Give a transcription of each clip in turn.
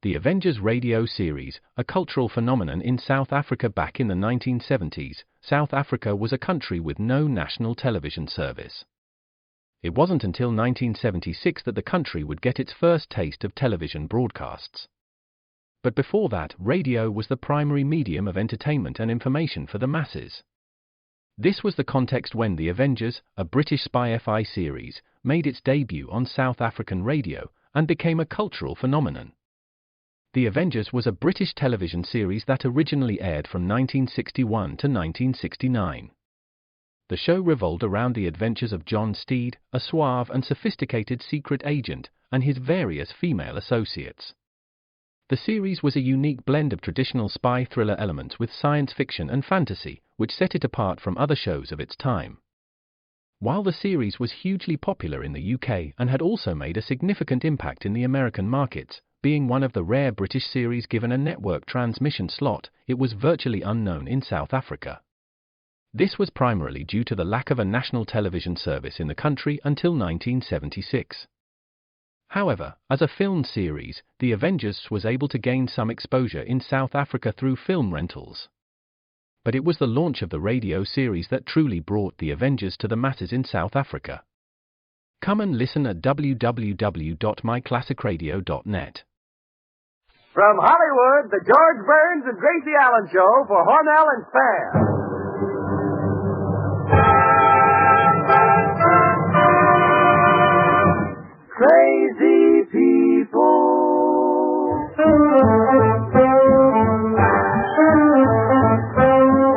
The Avengers radio series, a cultural phenomenon in South Africa back in the 1970s. South Africa was a country with no national television service. It wasn't until 1976 that the country would get its first taste of television broadcasts. But before that, radio was the primary medium of entertainment and information for the masses. This was the context when The Avengers, a British spy-fi series, made its debut on South African radio and became a cultural phenomenon. The Avengers was a British television series that originally aired from 1961 to 1969. The show revolved around the adventures of John Steed, a suave and sophisticated secret agent, and his various female associates. The series was a unique blend of traditional spy thriller elements with science fiction and fantasy, which set it apart from other shows of its time. While the series was hugely popular in the UK and had also made a significant impact in the American markets, being one of the rare British series given a network transmission slot, it was virtually unknown in South Africa. This was primarily due to the lack of a national television service in the country until 1976. However, as a film series, The Avengers was able to gain some exposure in South Africa through film rentals. But it was the launch of the radio series that truly brought The Avengers to the masses in South Africa. Come and listen at www.myclassicradio.net. From Hollywood, the George Burns and Gracie Allen Show for Hormel and Spam. Crazy people.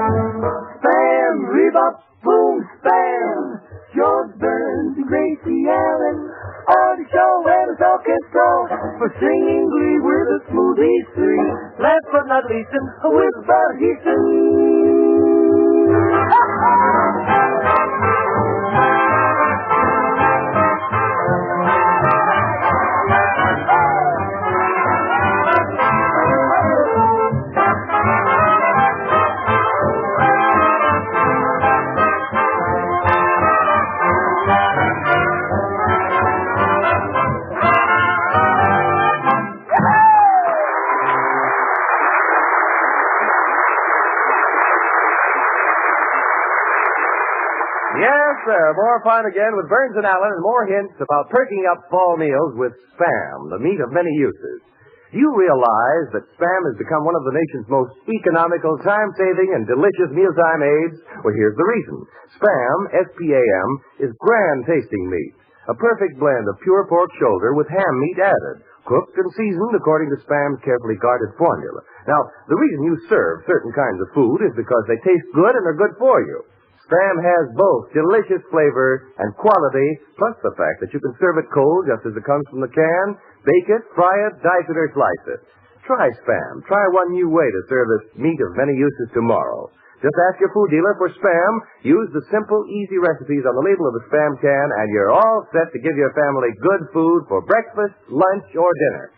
Spam, rebop, boom, spam. George Burns and Gracie Allen on the show where the talk is strong. For singing glee, we're the smoothies three. Last but not least, with Bud Yes, sir. More fun again with Burns and Allen and more hints about perking up fall meals with Spam, the meat of many uses. Do you realize that Spam has become one of the nation's most economical, time-saving, and delicious mealtime aids? Well, here's the reason. Spam, S-P-A-M, is grand-tasting meat. A perfect blend of pure pork shoulder with ham meat added, cooked and seasoned according to Spam's carefully guarded formula. Now, the reason you serve certain kinds of food is because they taste good and are good for you. Spam has both delicious flavor and quality, plus the fact that you can serve it cold just as it comes from the can, bake it, fry it, dice it, or slice it. Try Spam. Try one new way to serve this meat of many uses tomorrow. Just ask your food dealer for Spam, use the simple, easy recipes on the label of the Spam can, and you're all set to give your family good food for breakfast, lunch, or dinner.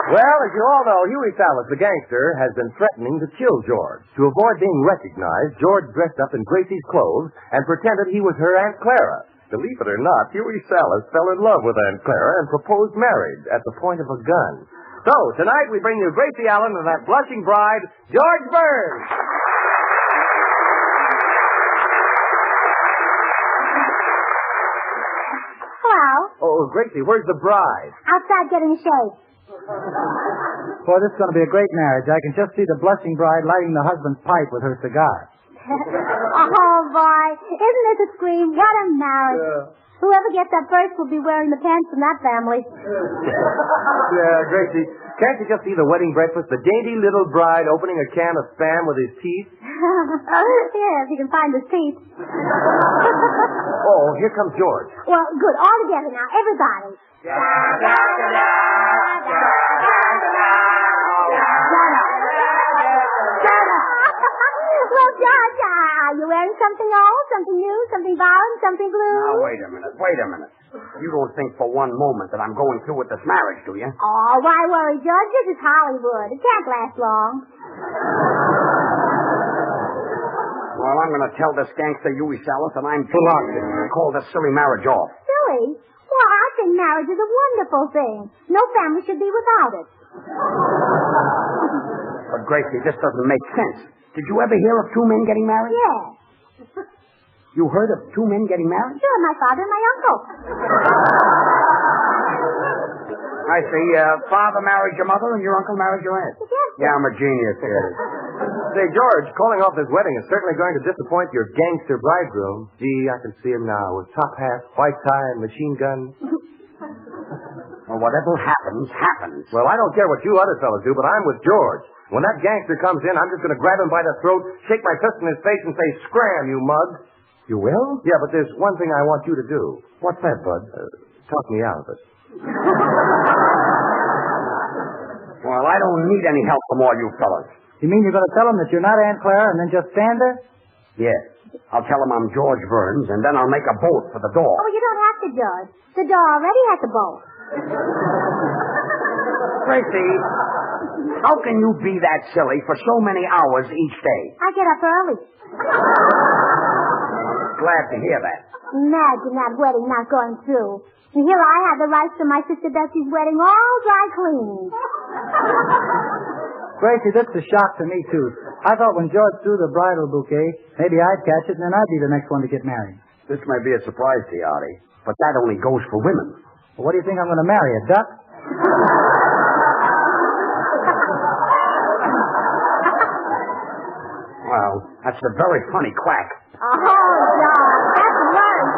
Well, as you all know, Huey Salas, the gangster, has been threatening to kill George. To avoid being recognized, George dressed up in Gracie's clothes and pretended he was her Aunt Clara. Believe it or not, Huey Salas fell in love with Aunt Clara and proposed marriage at the point of a gun. So, tonight we bring you Gracie Allen and that blushing bride, George Burns. Hello. Oh, Gracie, where's the bride? Outside getting a shave. Boy, this is going to be a great marriage. I can just see the blushing bride lighting the husband's pipe with her cigar. Oh, boy. Isn't this a scream? What a marriage. Yeah. Whoever gets up first will be wearing the pants from that family. Yeah, Gracie, can't you just see the wedding breakfast? The dainty little bride opening a can of Spam with his teeth? Yeah, if he can find his teeth. Oh, here comes George. Well, good. All together now. Everybody. Shut up. Well, George, are you wearing something old, something new, something borrowed, something blue? Now, wait a minute. You don't think for one moment that I'm going through with this marriage, do you? Oh, why worry, Judge? This is Hollywood. It can't last long. Well, I'm going to tell this gangster Huey Salas that I'm drunk and call this silly marriage off. Silly? Well, I think marriage is a wonderful thing. No family should be without it. But, Gracie, this doesn't make sense. Did you ever hear of two men getting married? Yes. You heard of two men getting married? Sure, my father and my uncle. I see. Father married your mother and your uncle married your aunt. Yes. Yeah, I'm a genius here. Say, George, calling off this wedding is certainly going to disappoint your gangster bridegroom. Gee, I can see him now with top hat, white tie, and machine gun. Well, whatever happens, happens. Well, I don't care what you other fellas do, but I'm with George. When that gangster comes in, I'm just going to grab him by the throat, shake my fist in his face, and say, "Scram, you mug." You will? Yeah, but there's one thing I want you to do. What's that, Bud? Talk me out of it. Well, I don't need any help from all you fellas. You mean you're going to tell him that you're not Aunt Clara and then just stand there? Yes. I'll tell him I'm George Burns, and then I'll make a bolt for the door. Oh, you don't have to, Judge. The door already has a bolt. Gracie, how can you be that silly for so many hours each day? I get up early. Glad to hear that. Imagine that wedding not going through. And here I had the rights to my sister Bessie's wedding all dry cleaned. Gracie, this is a shock to me, too. I thought when George threw the bridal bouquet, maybe I'd catch it and then I'd be the next one to get married. This may be a surprise to you, Artie, but that only goes for women. Well, what do you think I'm going to marry, a duck? Well, that's a very funny quack. Oh, John, that's worse.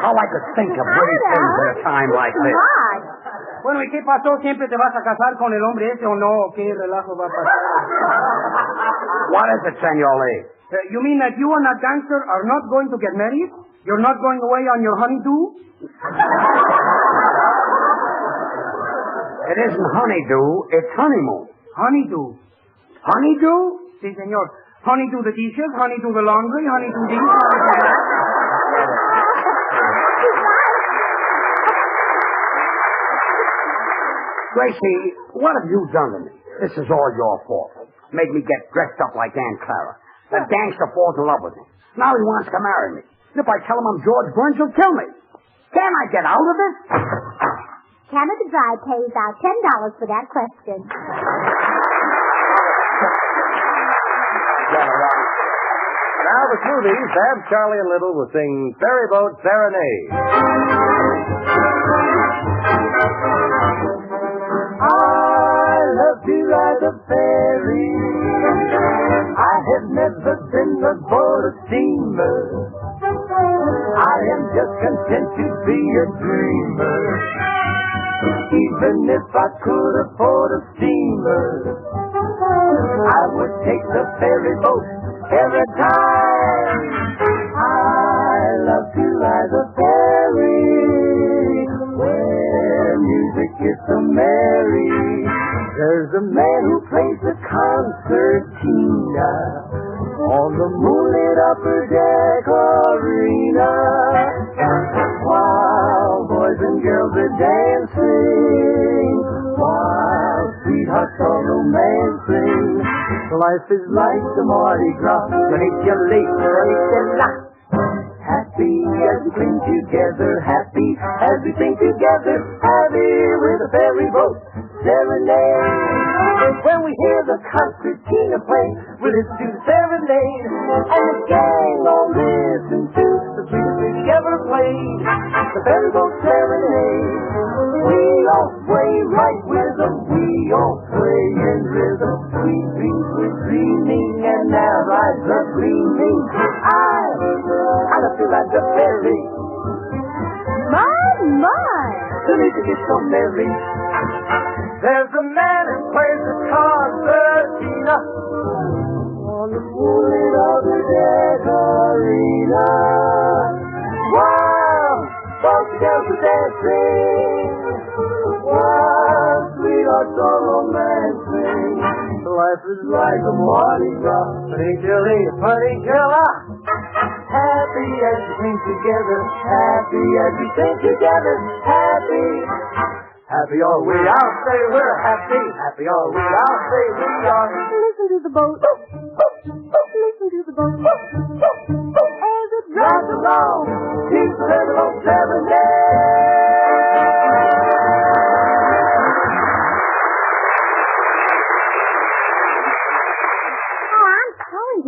How I could think of witty things at a time like this. What? Bueno, ¿y qué pasó? ¿Siempre te vas a casar con el hombre ese o no? ¿Qué relajo va a pasar? What is it, Senor Lee? You mean that you and that gangster are not going to get married? You're not going away on your honeydew? It isn't honeydew, it's honeymoon. Honeydew. Honeydew? Sí, señor. Honeydew the dishes, honeydew the laundry, honeydew this, honeydew that. Gracie, what have you done to me? This is all your fault. Made me get dressed up like Aunt Clara. That gangster falls in love with me. Now he wants to marry me. And if I tell him I'm George Burns, he'll kill me. Can't I get out of this? Canada Dry pays out $10 for that question. Now the Smoothies, Babs, Charlie, and Little will sing Ferry Boat Serenade. I love to ride the ferry. I have never been aboard a steamer. I am just content to be a dreamer. Even if I could afford a steamer, I would take the ferry boat every time. I love to ride the ferry where music is so merry. There's a man who plays the concertina on the moonlit upper deck arena, while boys and girls are dancing, while sweethearts are romancing. Life is like the Mardi Gras, happy as we cling together, happy as we sing together, happy with a ferry boat serenade. When we hear the concertina play, we listen to the serenade, and the gang all listen to the sweetest thing ever played, the ferry boat serenade. We all sway right with them, we all play in rhythm, sweet dreams we're dreaming, and our eyes are gleaming. I love to ride the ferry. My. The music is so merry. There's a man who plays the concertina on the moonlit upper deck arena. Wow, both girls are dancing. Wow, sweethearts are romancing. Life is like a Mardi Gras, funny Julie, funny July. Happy happy as we sing together. Happy as we sing together. Happy. Happy all we are, say we're happy. Happy all we are, say we are. Listen to the boat. Listen to the boat. As it Drive along, keep the little old 7 days.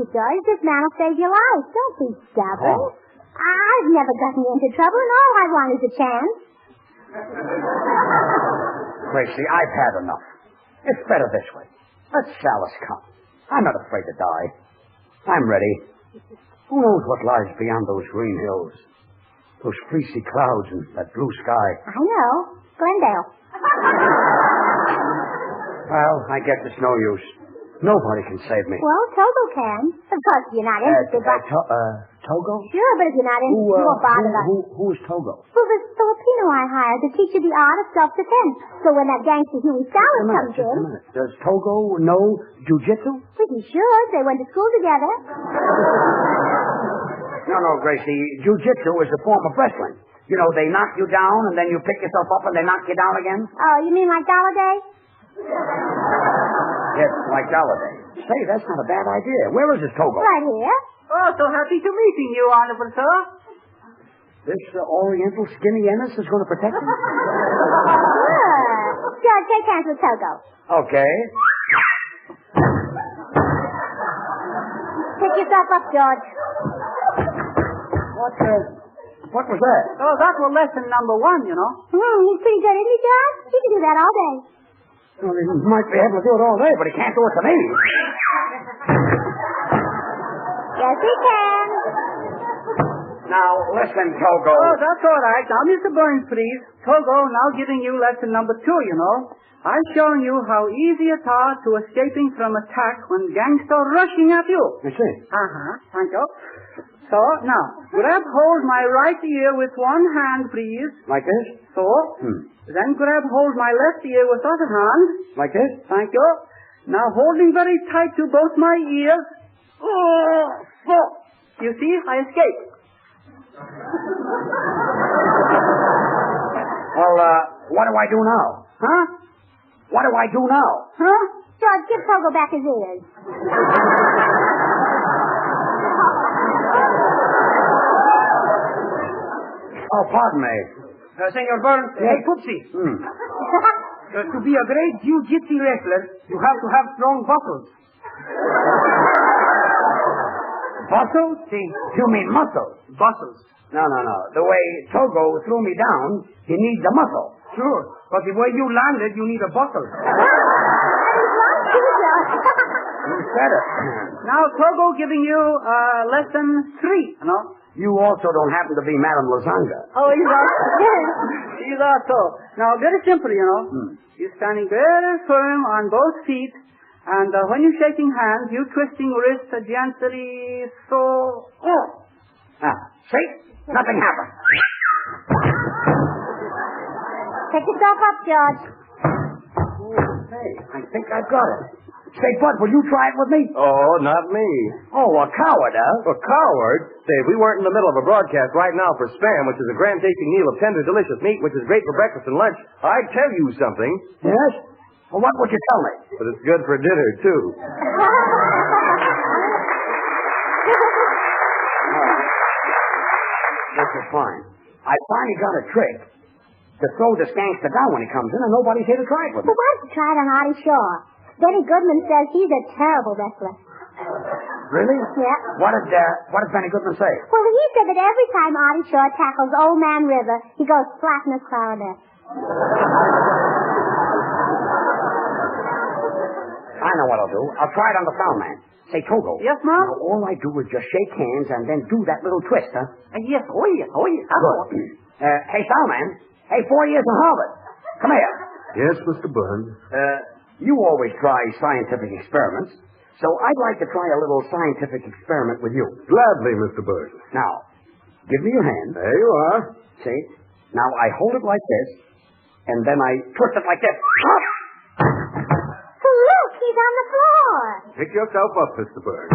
George, this man will save your life. Don't be stubborn. Oh. I've never gotten you into trouble, and all I want is a chance. Gracie, I've had enough. It's better this way. Let Salice come. I'm not afraid to die. I'm ready. Who knows what lies beyond those green hills? Those fleecy clouds and that blue sky. I know. Glendale. Well, I guess it's no use. Nobody can save me. Well, Togo can. Of course, you're not interested, but... Togo? Sure, but if you're not interested, you won't bother us. Who is Togo? Well, this Filipino I hired to teach you the art of self-defense. So when that gangster Huey Salice comes Just a in... minute. Does Togo know jujitsu? Pretty sure. They went to school together. No, Gracie. Jiu-jitsu is a form of wrestling. You know, they knock you down, and then you pick yourself up, and they knock you down again. Oh, you mean like Dollar Day? Yes, like Dollar-Day. Say, that's not a bad idea. Where is this Togo? Right here. Oh, so happy to meeting you, Honorable Sir. This Oriental skinny Ennis is going to protect me? Sure. George, take hands with Togo. Okay. Pick yourself up, George. What was that? Oh, that was lesson number 1, you know. He's pretty good, isn't he, George? He can do that all day. Well, he might be able to do it all day, but he can't do it to me. Yes, he can. Now, listen, Togo. Oh, that's all right. Now, Mr. Burns, please. Togo, now giving you lesson number 2, you know. I'm showing you how easy it is to escaping from attack when gangster rushing at you. You see? Thank you. So, now, grab hold my right ear with one hand, please. Like this? So. Then grab hold my left ear with other hand. Like this? Thank you. Now, holding very tight to both my ears. So. You see, I escaped. Well, what do I do now? Huh? What do I do now? Huh? George, give Togo back his ears. Oh, pardon me. Senor Burns, hey, Poopsie. To be a great jiu-jitsu wrestler, you have to have strong muscles. Muscles? See? You mean muscles? Muscles. No. The way Togo threw me down, he needs a muscle. Sure. But the way you landed, you need a buckle. You said it. Now, Togo giving you lesson 3, you know. You also don't happen to be Madame Lasanga. Oh, he's also. Now, very simple, you know. You're standing very firm on both feet, and when you're shaking hands, you're twisting wrists gently, so... See? Nothing happened. Pick yourself up, George. Hey, I think I've got it. Say, Bud, will you try it with me? Oh, not me. Oh, a coward, huh? A coward? Say, if we weren't in the middle of a broadcast right now for Spam, which is a grand tasting meal of tender, delicious meat, which is great for breakfast and lunch, I'd tell you something. Yes? Well, what would you tell me? But it's good for dinner, too. This is fine. I finally got a trick to throw this gangster down when he comes in, and nobody's here to try it with me. Well, why don't you try it on Artie Shaw? Benny Goodman says he's a terrible wrestler. Really? Yeah. What did Benny Goodman say? Well, he said that every time Artie Shaw tackles Old Man River, he goes flat in his clarinet. I know what I'll do. I'll try it on the sound man. Say, Togo. Yes, Mom? Now, all I do is just shake hands and then do that little twist, huh? Yes, oh, yes. Good. Hey, sound man. Hey, 4 years in Harvard. Come here. Yes, Mr. Burns. You always try scientific experiments, so I'd like to try a little scientific experiment with you. Gladly, Mr. Burns. Now, give me your hand. There you are. See? Now, I hold it like this, and then I twist it like this. Look, he's on the floor. Pick yourself up, Mr. Burns.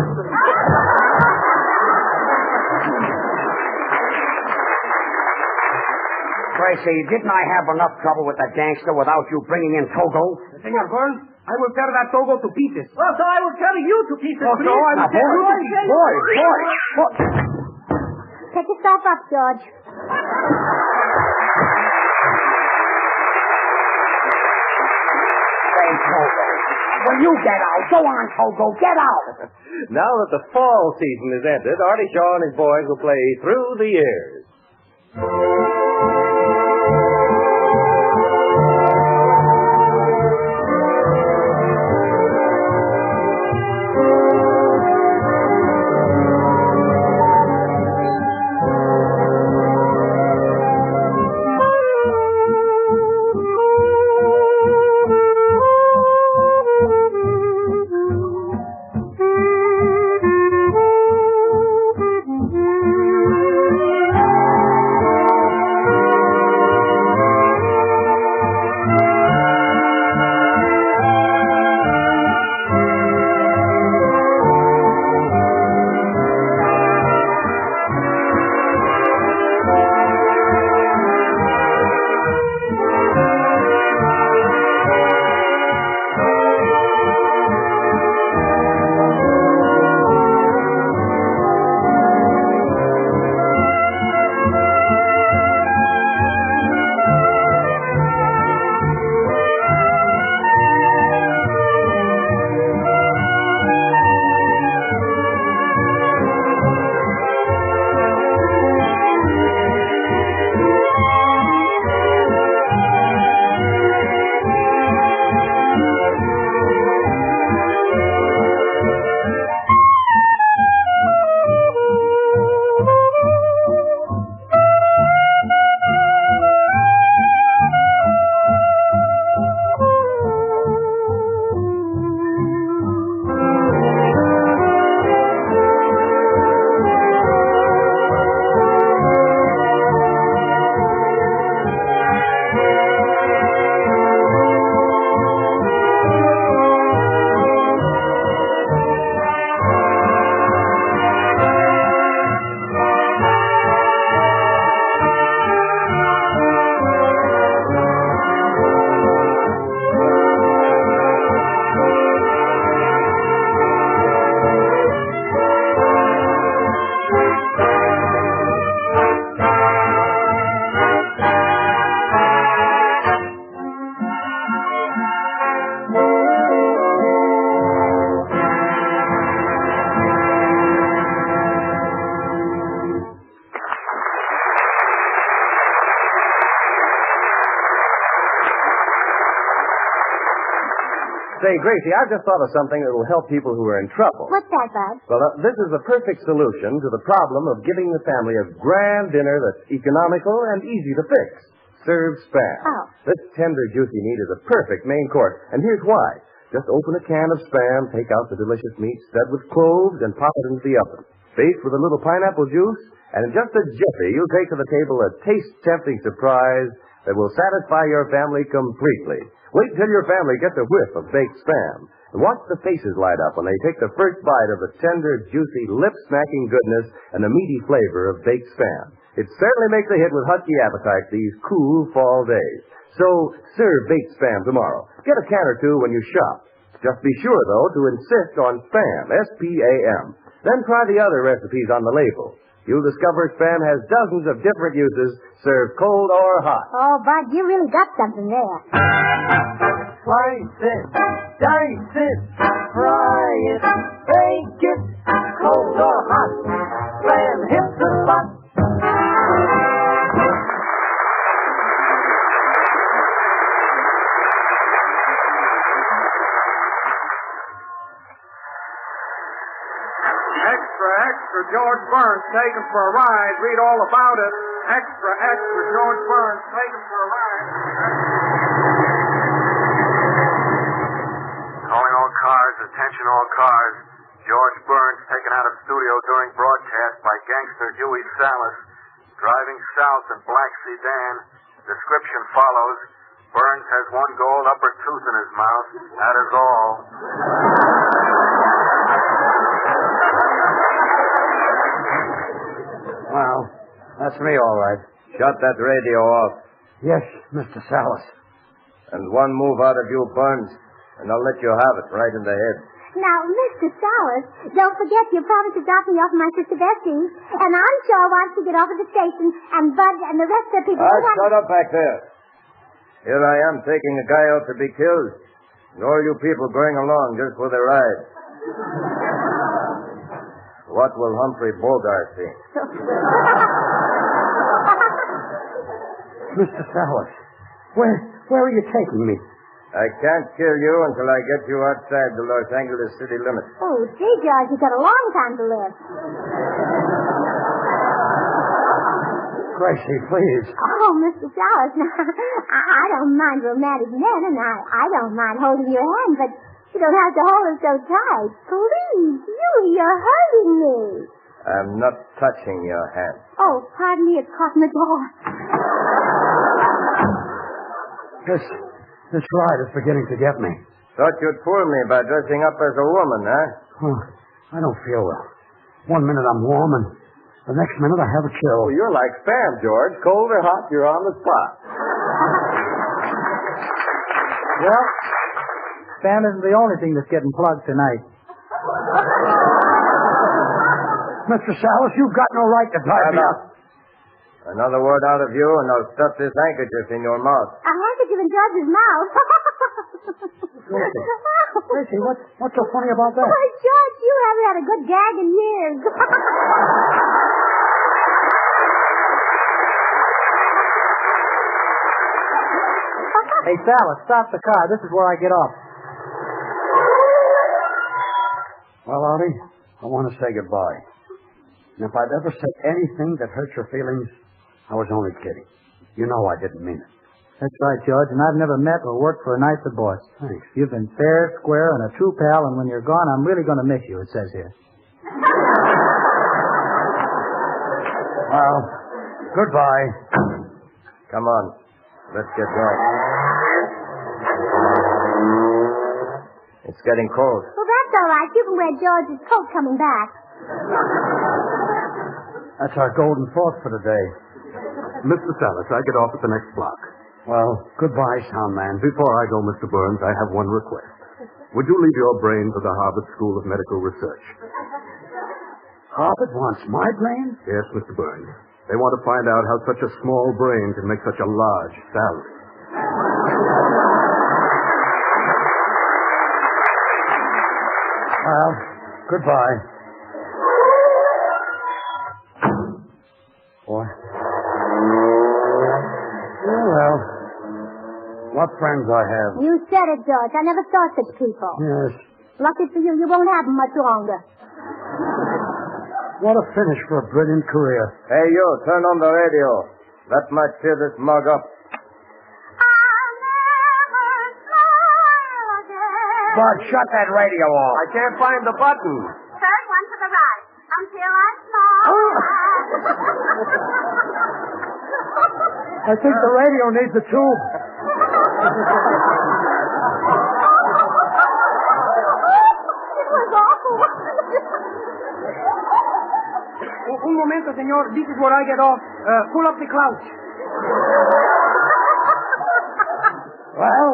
Gracie, didn't I have enough trouble with that gangster without you bringing in Togo? Senor Burns, I will tear that Togo to pieces. Well, so I will tear you to pieces, Oh, please. so I Now, boy. Pick yourself up, George. Say, Togo, when you get out, go on, Togo, get out. Now that the fall season is ended, Artie Shaw and his boys will play Through the Years. Say, Gracie, I've just thought of something that will help people who are in trouble. What's that, Bud? Well, this is the perfect solution to the problem of giving the family a grand dinner that's economical and easy to fix. Serve Spam. Oh. This tender, juicy meat is a perfect main course, and here's why. Just open a can of Spam, take out the delicious meat, stud with cloves, and pop it into the oven. Baste with a little pineapple juice, and in just a jiffy, you'll take to the table a taste-tempting surprise that will satisfy your family completely. Wait till your family gets a whiff of baked Spam, and watch the faces light up when they take the first bite of the tender, juicy, lip-smacking goodness and the meaty flavor of baked Spam. It certainly makes a hit with husky appetite these cool fall days. So, serve baked Spam tomorrow. Get a can or two when you shop. Just be sure, though, to insist on Spam, S-P-A-M. Then try the other recipes on the label. You'll discover Spam has dozens of different uses, served cold or hot. Oh, Bud, you really got something there. Slice it, dice it, fry it, bake it, cold or hot. Spam hits the spot. Extra, George Burns taken for a ride. Read all about it. Extra, George Burns taken for a ride. Calling all cars, attention all cars. George Burns taken out of studio during broadcast by gangster Huey Salas. Driving south in black sedan. Description follows. Burns has one gold upper tooth in his mouth. That is all. Well, that's me, all right. Shut that radio off. Yes, Mr. Salas. And one move out of you, Burns, and I'll let you have it right in the head. Now, Mr. Sowers, don't forget you promised to drop me off my sister Bessie, and I'm sure once you get off at the station, and Bud and the rest of the people... Shut up back there. Here I am taking a guy out to be killed, and all you people going along just for the ride. What will Humphrey Bogart think? Mr. Salas, where are you taking me? I can't kill you until I get you outside the Los Angeles city limits. Oh, gee, George, you've got a long time to live. Gracie, please. Oh, Mr. Sowers, now, I don't mind romantic men, and I don't mind holding your hand, but you don't have to hold it so tight. Please, you're hurting me. I'm not touching your hand. Oh, pardon me, it's caught in the door. This ride is beginning to get me. Thought you'd fool me by dressing up as a woman, huh? Oh, I don't feel well. 1 minute I'm warm, and the next minute I have a chill. Oh, you're like Spam, George. Cold or hot, you're on the spot. Well, Spam isn't the only thing that's getting plugged tonight. Mr. Salas, you've got no right to drive me. Another word out of you, and I'll stuff this handkerchief in your mouth. A handkerchief in George's mouth. Gracie, what's so funny about that? Oh, George, you haven't had a good gag in years. Hey, Salas, stop the car. This is where I get off. Well, Artie, I want to say goodbye. And if I'd ever said anything that hurt your feelings, I was only kidding. You know I didn't mean it. That's right, George, and I've never met or worked for a nicer boss. Thanks. You've been fair, square, and a true pal, and when you're gone, I'm really going to miss you, it says here. Well, goodbye. Come on. Let's get going. It's getting cold. Well, that's all right. You can wear George's coat coming back. That's our golden fourth for the day. Mr. Salas, I get off at the next block. Well, goodbye, sound man. Before I go, Mr. Burns, I have one request. Would you leave your brain to the Harvard School of Medical Research? Harvard wants my brain? Yes, Mr. Burns. They want to find out how such a small brain can make such a large salary. Well, goodbye. Boy. Oh, well. What friends I have. You said it, George. I never saw such people. Yes. Lucky for you, you won't have them much longer. What a finish for a brilliant career. Hey, you, turn on the radio. That might cheer this mug up. Bud, shut that radio off. I can't find the button. Third one to the right. Until I fall. I think the radio needs a tube. It was awful. Un momento, senor. This is where I get off. Pull up the couch. Well,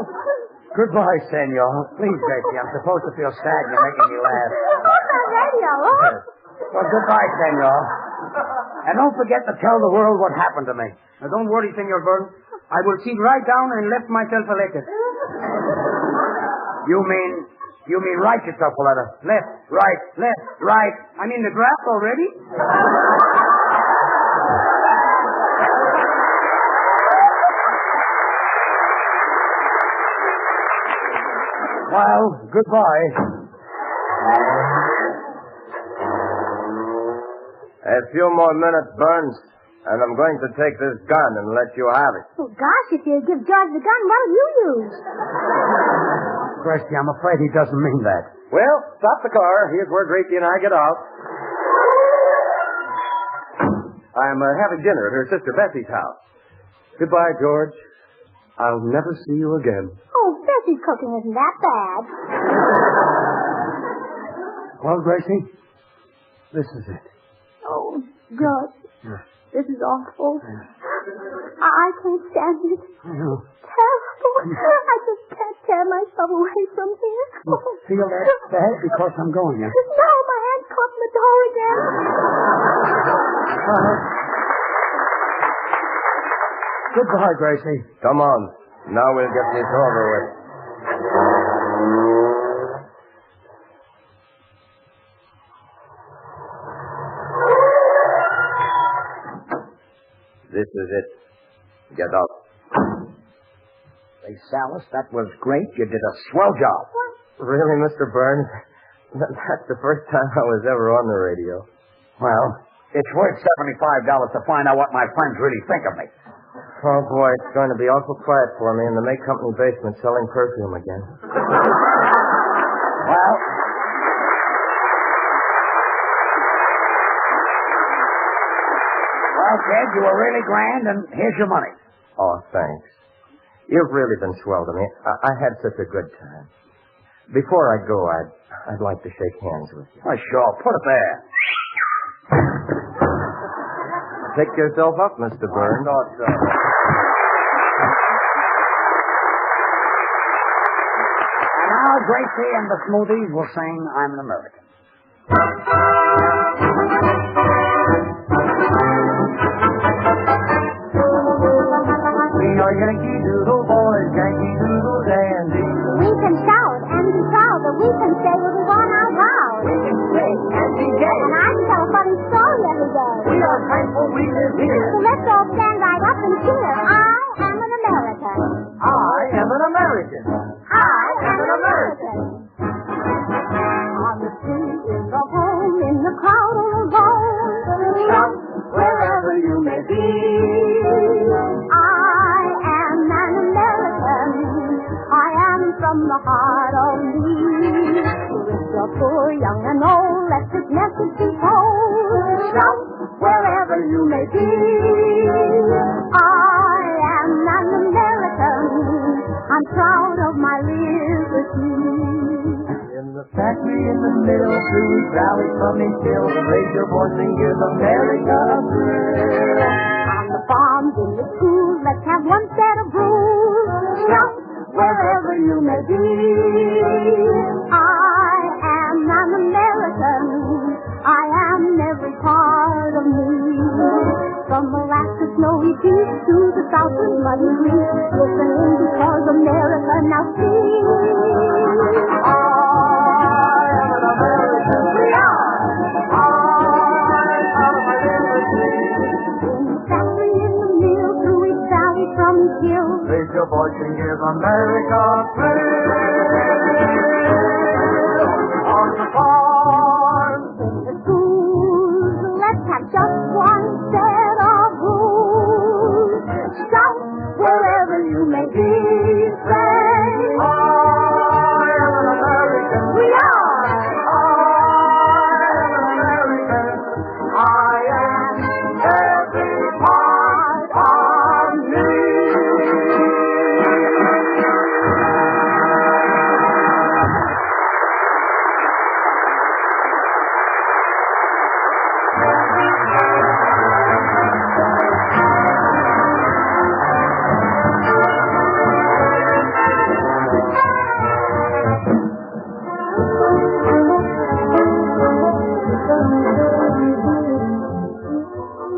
goodbye, senor. Please, Gracie, I'm supposed to feel sad you're making me laugh. The radio. Well, goodbye, senor. And don't forget to tell the world what happened to me. Now, don't worry, Senor Burns. I will sit right down and left myself a letter. You mean write yourself a letter? Left. Right. Left. Right. I'm in the draft already. Well, goodbye. A few more minutes, Burns, and I'm going to take this gun and let you have it. Oh, gosh, if you give George the gun, what'll you use? Gracie, I'm afraid he doesn't mean that. Well, stop the car. Here's where Gracie and I get out. I'm having dinner at her sister Bessie's house. Goodbye, George. I'll never see you again. Oh, Bessie's cooking isn't that bad. Well, Gracie, this is it. Oh, George. This is awful. I can't stand it. I know. Terrible. I just can't tear myself away from here. You feel that bad because I'm going, huh? No, my hand's caught in the door again. Goodbye, Gracie. Come on. Now we'll get this over with. This is it. Get out. Say, Salas, that was great. You did a swell job. Really, Mr. Burns? That's the first time I was ever on the radio. Well, it's worth $75 to find out what my friends really think of me. Oh, boy, it's going to be awful quiet for me in the make company basement selling perfume again. Well, Ted, you were really grand, and here's your money. Oh, thanks. You've really been swell to me. I had such a good time. Before I go, I'd like to shake hands with you. Oh, sure. Put it there. Pick yourself up, Mr. Burns. I thought so. And now Gracie and the Smoothies will sing I'm an American. We are Yankee Doodle boys, Yankee Doodle dandy. We can shout and be proud that we can say what we want out loud. We can sing and be gay. And I can tell a funny story every day. We are thankful we live here. So let's all stand right up and cheer. I am an American. I am an American. I am an American. On the street, in the home, in the crowd or alone. Shout wherever you may be. I am an American. I am from the heart of me. Rich or poor, young and old, let this message be told. Shout wherever you may be. I am an American. I'm proud of my liberty. In the factory, in the mill, through each valley, from each hill, raise your voice and give America a thrill. On the farms, in the schools, let's have one set of rules. Shout wherever you may be. I am an American. I am every part of me. From Alaska's snowy peaks to the Southland's muddy creek. Listen in because America now speaks. I am an American. We are. I am my liberty. In the factory, in the mill, through each valley, from each hill. Raise your voice and give America a thrill. On the farm. In the schools, let's have just one set of rules. Shout wherever you may be. Say, I am an American. we are. I am an American. I am every part of me.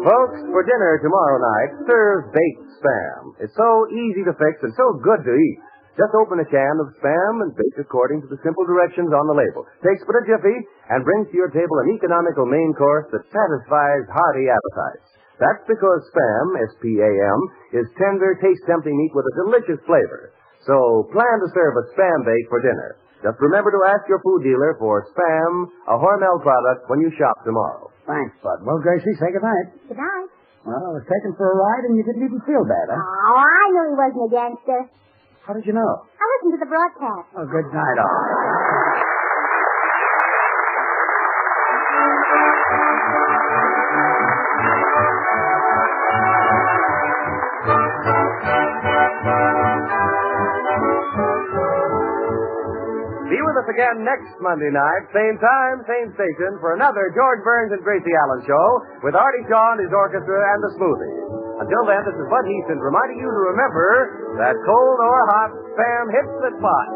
Folks, for dinner tomorrow night, serve baked Spam. It's so easy to fix and so good to eat. Just open a can of Spam and bake according to the simple directions on the label. Takes but a jiffy and brings to your table an economical main course that satisfies hearty appetites. That's because Spam, S-P-A-M, is tender, taste-tempting meat with a delicious flavor. So plan to serve a Spam bake for dinner. Just remember to ask your food dealer for Spam, a Hormel product, when you shop tomorrow. Thanks, Bud. Well, Gracie, say goodnight. Good night. Well, I was taken for a ride, and you didn't even feel bad, huh? Oh, I knew he wasn't a gangster. How did you know? I listened to the broadcast. Oh, good night, all. Be with us again next Monday night, same time, same station, for another George Burns and Gracie Allen show with Artie Shaw and his orchestra and the Smoothies. Until then, this is Bud Heaton reminding you to remember that cold or hot, Spam hits the spot.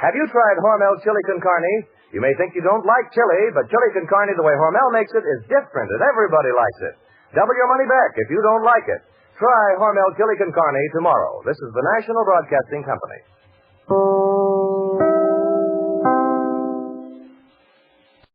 Have you tried Hormel chili con carne? You may think you don't like chili, but chili con carne, the way Hormel makes it, is different, and everybody likes it. Double your money back if you don't like it. Try Hormel chili con carne tomorrow. This is the National Broadcasting Company.